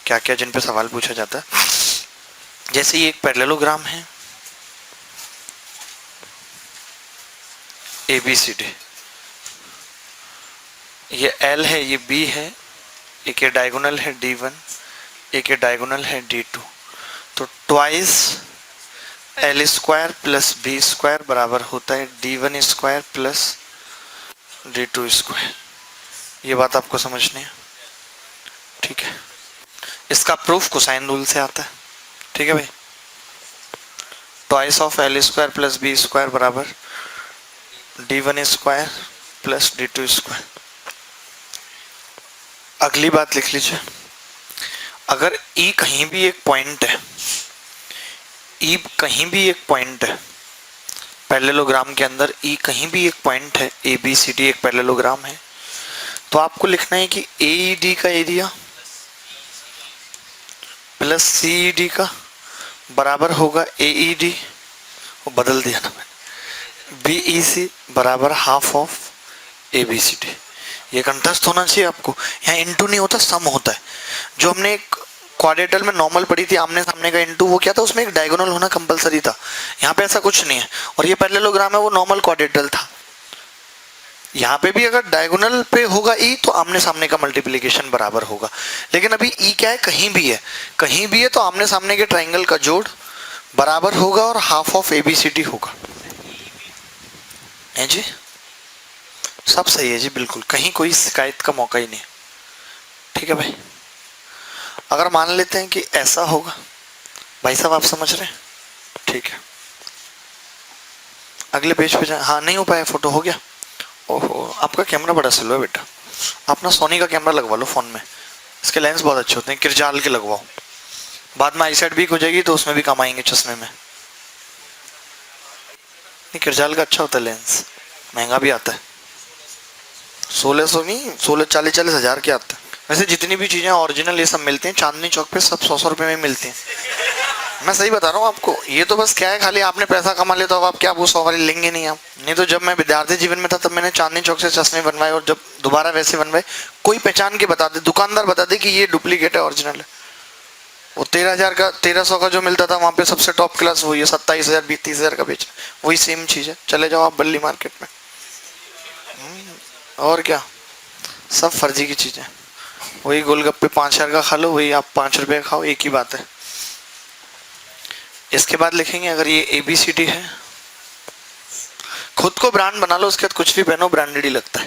क्या क्या जिन पे सवाल पूछा जाता है। जैसे ये एक पैरेललोग्राम है ABCD, ये L है, ये B है, एक ये डायगोनल है D1, एक ये डायगोनल है D2। तो twice L square plus B square बराबर होता है D1 square plus D2 square. ये बात आपको समझनी है, ठीक है। इसका प्रूफ कोसाइन रूल से आता है, ठीक है भाई। Twice of L square plus B square बराबर D1 square plus D2 square. अगली बात लिख लीजिए, अगर E कहीं भी एक पॉइंट है, E कहीं भी एक पॉइंट है पैरेललोग्राम के अंदर, E कहीं भी एक पॉइंट है, ABCD एक पैरेललोग्राम है, तो आपको लिखना है कि AED का एरिया प्लस CED का बराबर होगा AED, वो बदल दिया ना मैंने, BEC बराबर हाफ ऑफ ABCD। ये कंठस्थ होना चाहिए आपको। यहाँ इंटू नहीं होता, सम होता है। जो हमने एक क्वाड्रेटल में नॉर्मल पढ़ी थी, आमने सामने का इंटू, वो क्या था? उसमें एक डायगोनल होना कंपलसरी था। यहाँ पे ऐसा कुछ नहीं है, और ये पैरेललोग्राम है, वो नॉर्मल क्वाड्रेटल था। यहाँ पे भी अगर डायगोनल पे होगा E तो आमने सामने का मल्टीप्लिकेशन बराबर होगा। लेकिन अभी E क्या है? कहीं भी है, कहीं भी है, तो आमने सामने के ट्राइंगल का जोड़ बराबर होगा और हाफ ऑफ ABCD होगा। है जी, सब सही है जी, बिल्कुल, कहीं कोई शिकायत का मौका ही नहीं, ठीक है भाई। अगर मान लेते हैं कि ऐसा होगा, भाई साहब आप समझ रहे हैं? ठीक है, अगले पेज पे जाए। हाँ, नहीं हो पाया फोटो, हो गया, ओहो, आपका कैमरा बड़ा स्लो है बेटा, अपना सोनी का कैमरा लगवा लो फ़ोन में, इसके लेंस बहुत अच्छे होते हैं, किरजाल के लगवाओ, बाद में आई साइड वीक हो जाएगी तो उसमें भी काम आएंगे चश्मे में। नहीं, किरजाल का अच्छा होता है लेंस, महंगा भी आता है, 1600 नहीं, 16 40 40 हज़ार के आता है। वैसे जितनी भी चीज़ें ओरिजिनल ये सब मिलती हैं चांदनी चौक पे, सब 100 रुपये में मिलती हैं। मैं सही बता रहा हूँ आपको, ये तो बस क्या है, खाली आपने पैसा कमा लिया तो अब आप क्या वो 100 वाली लेंगे नहीं आप। नहीं तो जब मैं विद्यार्थी जीवन में था तब मैंने चांदनी चौक से चश्मे बनवाए, और जब दोबारा वैसे बनवाए, कोई पहचान के बता दे, दुकानदार बता दे कि ये डुप्लीकेट है, ओरिजिनल है। वो 13,000 का, 1300 का जो मिलता था वहाँ पे सबसे टॉप क्लास वही है, 27,000 30,000 का बेच, वही सेम चीज़ है। चले जाओ आप बल्ली मार्केट में, और क्या, सब फर्जी की चीज़ें। वही गोलगप्पे 5,000 का खा लो, वही आप 5 रुपये खाओ, एक ही बात है। इसके बाद लिखेंगे, अगर ये ABCD है, खुद को ब्रांड बना लो, उसके बाद कुछ भी पहनो ब्रांडेड ही लगता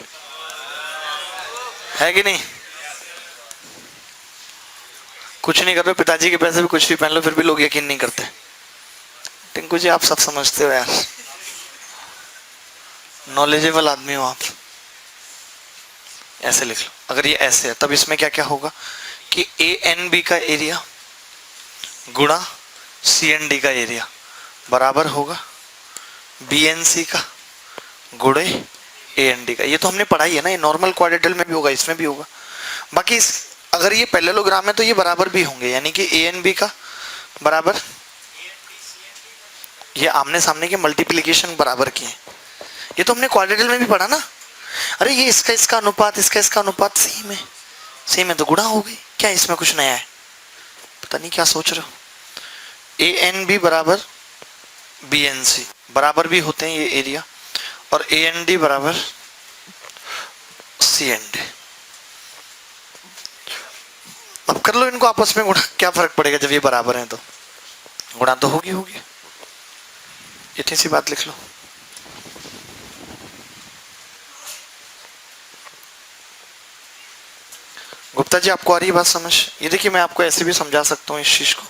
है कि नहीं। कुछ नहीं कर रहे, पिताजी के पैसे भी कुछ भी पहन लो फिर भी लोग यकीन नहीं करते। टिंकू जी आप सब समझते हो यार, नॉलेजेबल आदमी हो आप। ऐसे लिख लो, अगर ये ऐसे है तब इसमें क्या क्या होगा कि ANB का एरिया गुणा CND का एरिया बराबर होगा BNC का गुणे AND का। ये तो हमने पढ़ाई है ना, ये नॉर्मल क्वाड्रेटल में भी होगा, इसमें भी होगा। बाकी अगर ये पैरेललोग्राम है तो ये बराबर भी होंगे, यानी कि ANB का बराबर, ये आमने सामने के मल्टीप्लिकेशन बराबर किए, ये तो हमने क्वाड्रेटल में भी पढ़ा ना। अरे ये इसका अनुपात, इसका अनुपात सेम है, सेम है तो गुणा हो गई, क्या इसमें कुछ नया है, पता नहीं क्या सोच रहे हो। ANB बराबर BNC बराबर भी होते हैं ये एरिया, और AND बराबर CND। अब कर लो इनको आपस में गुणा, क्या फर्क पड़ेगा जब ये बराबर हैं तो गुणा तो होगी होगी, इतनी सी बात लिख लो। गुप्ता जी आपको आ रही है बात समझ। ये देखिए मैं आपको ऐसे भी समझा सकता हूँ इस चीज को,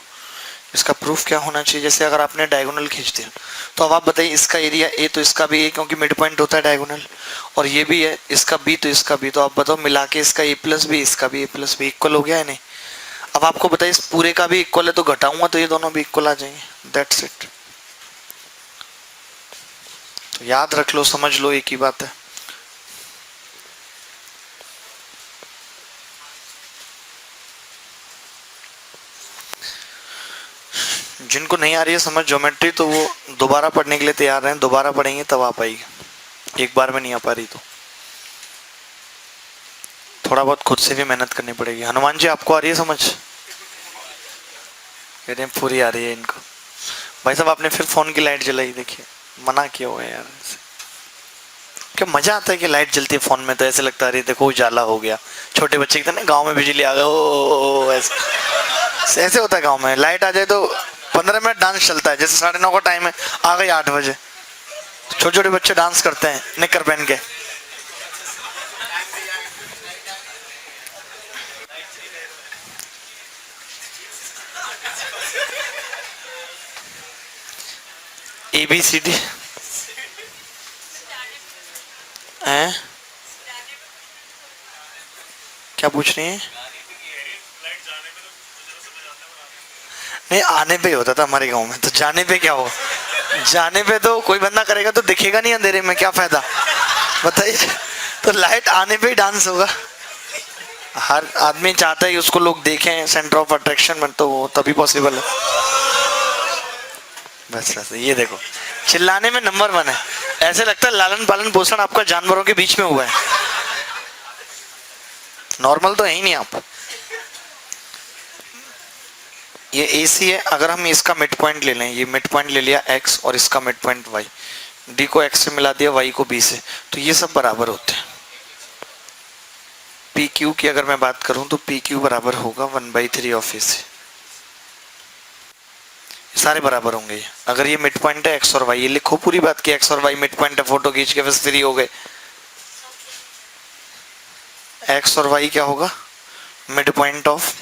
इसका प्रूफ क्या होना चाहिए। जैसे अगर आपने डायगोनल खींच दिया तो अब आप बताइए, इसका एरिया A तो इसका भी A, क्योंकि मिड पॉइंट होता है डायगोनल, और ये भी है इसका B तो इसका B, तो आप बताओ मिला के इसका A+B इसका भी A+B इक्वल हो गया है नहीं। अब आपको बताइए इस पूरे का भी इक्वल है तो घटाऊंगा तो ये दोनों भी इक्वल आ जाएंगे, दैट्स इट। तो याद रख लो, समझ लो, एक ही बात है। जिनको नहीं आ रही है समझ ज्योमेट्री तो वो दोबारा पढ़ने के लिए तैयार हैं, दोबारा पढ़ेंगे तब आ पाएगी, एक बार में नहीं आ पा रही तो थोड़ा बहुत खुद से भी मेहनत करनी पड़ेगी। हनुमान जी आपको आ रही है समझ? कहते हैं पूरी आ रही है इनको। भाई साहब आपने फिर फोन की लाइट जलाई, देखिए मना किया हुआ है यार। क्या मजा आता है कि लाइट जलती है फोन में तो ऐसे लगता है देखो उजाला हो गया। छोटे बच्चे की तरह गाँव में बिजली आ गया, ओ ऐसे ऐसे होता है गाँव में, लाइट आ जाए तो 15 मिनट डांस चलता है। जैसे 9:30 का टाइम है, आ गई 8 बजे, छोटे छोटे बच्चे डांस करते हैं निकर पहन के। ABCD हैं, क्या पूछ रही हैं? नहीं, आने पे होता था हमारे गांव में, तो जाने पे क्या हो, जाने पे तो कोई बंदा करेगा तो दिखेगा नहीं अंधेरे में, क्या फायदा बताइए। तो लाइट आने पे ही डांस होगा। हर आदमी चाहता है कि उसको लोग देखें, सेंटर ऑफ अट्रैक्शन में, तो वो तभी पॉसिबल है। बस बस ये देखो, चिल्लाने में नंबर 1 है। ऐसे लगता है लालन पालन पोषण आपका जानवरों के बीच में हुआ है, नॉर्मल तो है ही नहीं आप। ये AC है, अगर हम इसका मिड पॉइंट ले लें, ये मिड पॉइंट ले लिया X और इसका मिड पॉइंट Y, D को X से मिला दिया, Y को B से, तो ये सब बराबर होते हैं। PQ की अगर मैं बात करूं तो PQ बराबर होगा 1/3 ऑफ AC, सारे बराबर होंगे। अगर ये मिड पॉइंट है X और Y, ये लिखो पूरी बात की X और Y मिड पॉइंट है, फोटो खींच के बस फ्री हो गए। X और Y क्या होगा, mid point of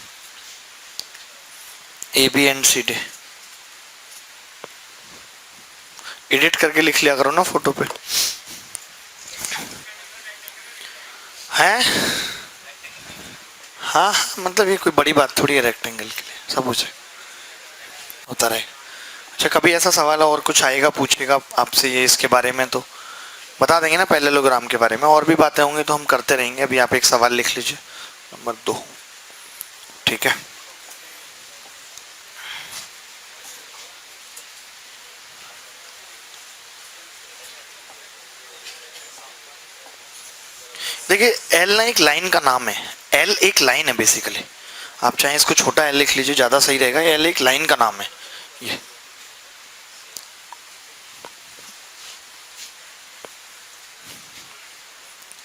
AB and CD। Edit करके लिख लिया करो ना फोटो पे। हैं? हाँ हाँ, मतलब ये कोई बड़ी बात थोड़ी है रेक्टेंगल के लिए, सब कुछ होता रहे। अच्छा, कभी ऐसा सवाल और कुछ आएगा पूछेगा आपसे ये इसके बारे में तो बता देंगे ना पैरेललोग्राम के बारे में, और भी बातें होंगी तो हम करते रहेंगे। अभी आप एक सवाल लिख लीजिए, नंबर 2। ठीक है, देखिए एल ना एक लाइन का नाम है, एल एक लाइन है बेसिकली। आप चाहे इसको छोटा एल लिख लीजिए, ज्यादा सही रहेगा। एल एक लाइन का नाम है ये।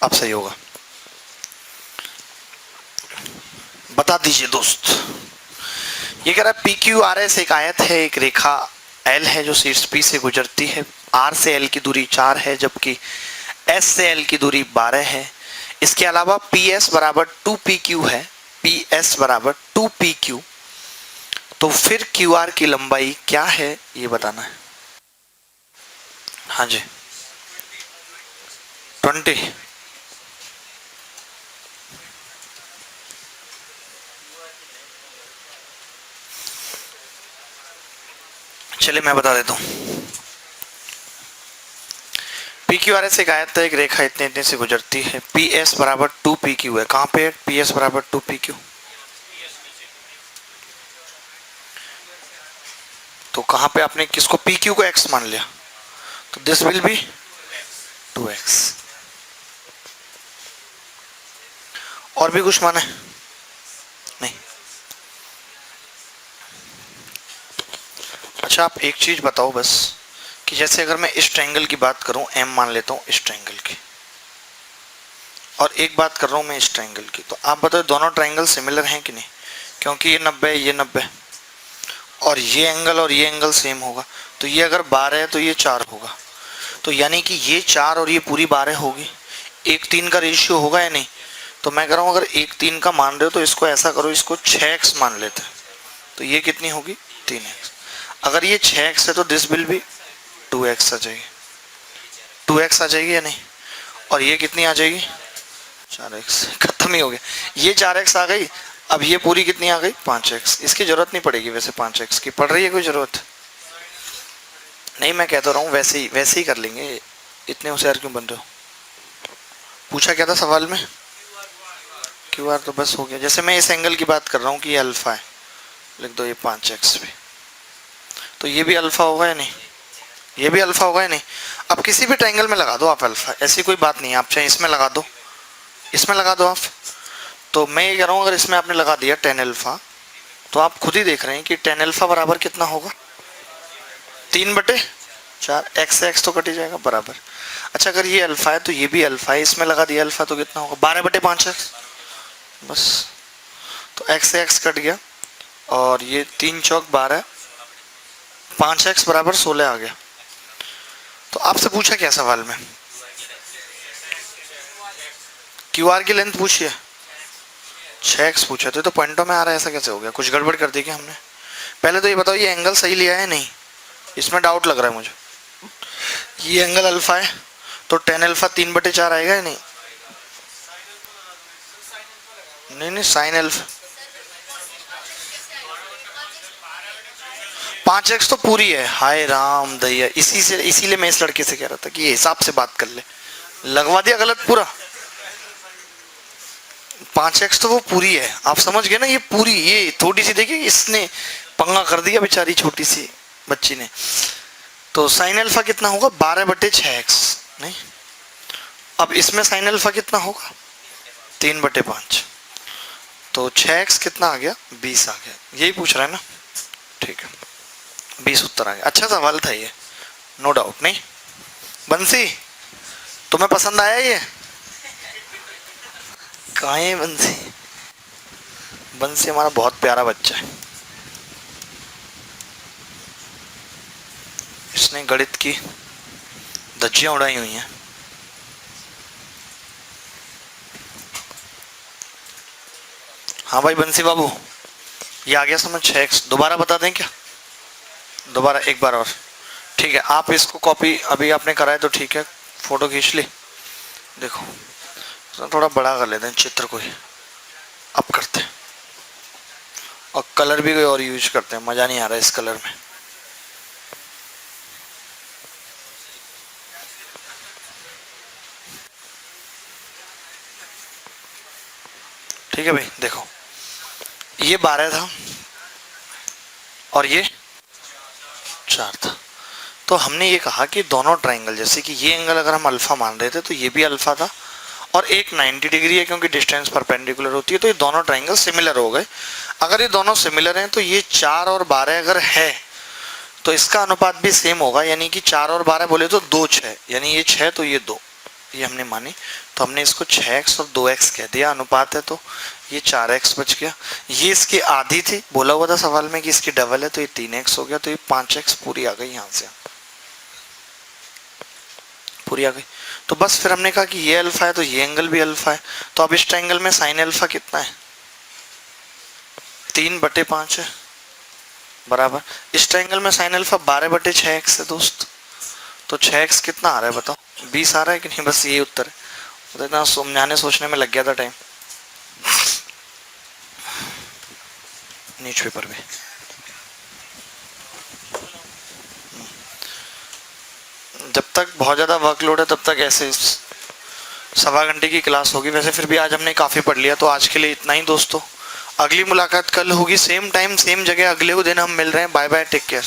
अब सही होगा, बता दीजिए दोस्त। ये कह रहा है पी क्यू आर एस एक आयत है, एक रेखा एल है जो शीर्ष पी से गुजरती है। आर से एल की दूरी 4 है, जबकि एस से एल की दूरी 12 है। इसके अलावा पी एस बराबर 2PQ है, पी एस बराबर 2PQ। तो फिर क्यू आर की लंबाई क्या है ये बताना है। हाँ जी, 20। चलिए मैं बता देता हूँ। पी क्यू आर एस एक आयत है, एक रेखा इतने इतने से गुजरती है। पी एस बराबर 2PQ है। कहाँ पे है पी एस बराबर 2PQ? तो कहाँ पे आपने किसको PQ को x मान लिया, तो दिस विल बी 2x। और भी कुछ माने नहीं? अच्छा, आप एक चीज बताओ बस, कि जैसे अगर मैं इस ट्रायंगल की बात करूं, m मान लेता हूं इस ट्रायंगल की, और एक बात कर रहा हूं मैं इस ट्रायंगल की, तो आप बताओ दोनों ट्रायंगल सिमिलर हैं कि नहीं? क्योंकि ये 90 है, ये 90 है, और ये एंगल और ये एंगल सेम होगा। तो ये अगर 12 है तो ये 4 होगा, तो यानी कि ये 4 और ये पूरी 12 होगी। 1:3 का रेशियो होगा या नहीं? तो मैं कह रहा हूँ अगर 1:3 का मान रहे हो तो इसको ऐसा करो, इसको 6x मान लेते हैं, तो ये कितनी होगी 3x। अगर ये 6x है तो दिस विल भी 2x आ जाएगी, 2x आ जाएगी या नहीं? और ये कितनी आ जाएगी 4x। खत्म ही हो गया, ये 4x आ गई। अब ये पूरी कितनी आ गई 5x। इसकी जरूरत नहीं पड़ेगी वैसे, 5x की पड़ रही है कोई जरूरत नहीं। मैं कहता रहा हूँ वैसे ही कर लेंगे, इतने होशियार क्यों बन रहे हो? पूछा क्या था सवाल में? क्यू आर तो बस हो गया। जैसे मैं इस एंगल की बात कर रहा हूँ कि ये अल्फा है, लिख दो ये 5x भी, तो ये भी अल्फा होगा या नहीं? ये भी अल्फा होगा या नहीं? अब किसी भी ट्रायंगल में लगा दो आप अल्फा, ऐसी कोई बात नहीं है। आप चाहे इसमें लगा दो, इसमें लगा दो आप। तो मैं ये कह रहा हूँ अगर इसमें आपने लगा दिया tan अल्फा, तो आप खुद ही देख रहे हैं कि tan अल्फा बराबर कितना होगा 3/4। x से x तो कट ही जाएगा बराबर। अच्छा, अगर ये अल्फा है तो ये भी अल्फा है, इसमें लगा दिया अल्फा तो कितना होगा 12/5x। बस, तो x से x कट गया, और ये 3 चौक 12, 5x बराबर 16 आ गया। तो आपसे पूछा क्या सवाल में? क्यू आर की लेंथ पूछिए, 6x पूछा तो पॉइंटों में आ रहा है, ऐसा कैसे हो गया? कुछ गड़बड़ कर दी क्या हमने? पहले तो ये बताओ ये एंगल सही लिया है नहीं, इसमें डाउट लग रहा है मुझे। ये एंगल अल्फा है तो tan अल्फा 3/4 आएगा या नहीं? नहीं, साइन अल्फा 5x तो पूरी है। हाय राम दैया, इसीलिए मैं इस लड़के से कह रहा था कि ये हिसाब से बात कर ले, लगवा दिया गलत पूरा। 5x तो वो पूरी है, आप समझ गए ना? ये पूरी, ये थोड़ी सी देखिए इसने पंगा कर दिया बेचारी छोटी सी बच्ची ने। तो साइन अल्फा कितना होगा 12/6x नहीं? अब इसमें साइन अल्फा कितना होगा 3/5, तो 6x कितना आ गया 20 आ गया। यही पूछ रहा है ना? ठीक है, 20 उत्तर आ गया। अच्छा सवाल था ये, नो डाउट। नहीं बंसी, तुम्हें पसंद आया ये? कहाँ है बंसी? बंसी हमारा बहुत प्यारा बच्चा है, इसने गणित की धज्जियां उड़ाई हुई हैं। हाँ भाई बंसी बाबू, ये आ गया समझ 6x। दोबारा बता दें क्या? दोबारा एक बार और, ठीक है। आप इसको कॉपी अभी आपने कराया तो ठीक है, फोटो खींच ली। देखो तो थोड़ा बड़ा कर लेते हैं चित्र कोई, अब करते हैं। और कलर भी कोई और यूज करते हैं, मज़ा नहीं आ रहा इस कलर में। ठीक है भाई, देखो ये 12 था और ये 4 था। तो हमने ये कहा कि दोनों ट्राइंगल, जैसे कि ये एंगल अगर हम अल्फा मान रहे थे तो ये भी अल्फा था, और एक 90 डिग्री है क्योंकि डिस्टेंस परपेंडिकुलर होती है, तो ये दोनों ट्राइंगल सिमिलर हो गए। अगर ये दोनों सिमिलर हैं तो ये 4 और 12 अगर है तो इसका अनुपात भी सेम होगा, यानी कि 4 और 12 बोले तो 2 6, यानी ये 6 तो ये 2, ये हमने मानी। तो हमने इसको 6x और 2x कह दिया, अनुपात है तो ये 4x बच गया। ये इसकी आधी थी, बोला हुआ था सवाल में कि इसकी डबल है, तो ये 3x हो गया, तो ये 5x पूरी आ गई, यहाँ से पूरी आ गई। तो बस फिर हमने कहा कि ये अल्फा है तो ये एंगल भी अल्फा है। तो अब इस ट्रायंगल में साइन अल्फा कितना है, 3/5 है, बराबर। इस ट्रायंगल में साइन अल्फा 12/6x है दोस्त। तो 6x कितना आ रहा है बताओ, 20 आ रहा है कि नहीं, बस यही उत्तर है। तो इतना समझाने सोचने में लग गया था टाइम। न्यूज पेपर में जब तक बहुत ज़्यादा वर्कलोड है तब तक ऐसे 1.25 घंटे की क्लास होगी। वैसे फिर भी आज हमने काफ़ी पढ़ लिया, तो आज के लिए इतना ही दोस्तों। अगली मुलाकात कल होगी, सेम टाइम सेम जगह, अगले दिन हम मिल रहे हैं। Bye bye, take care.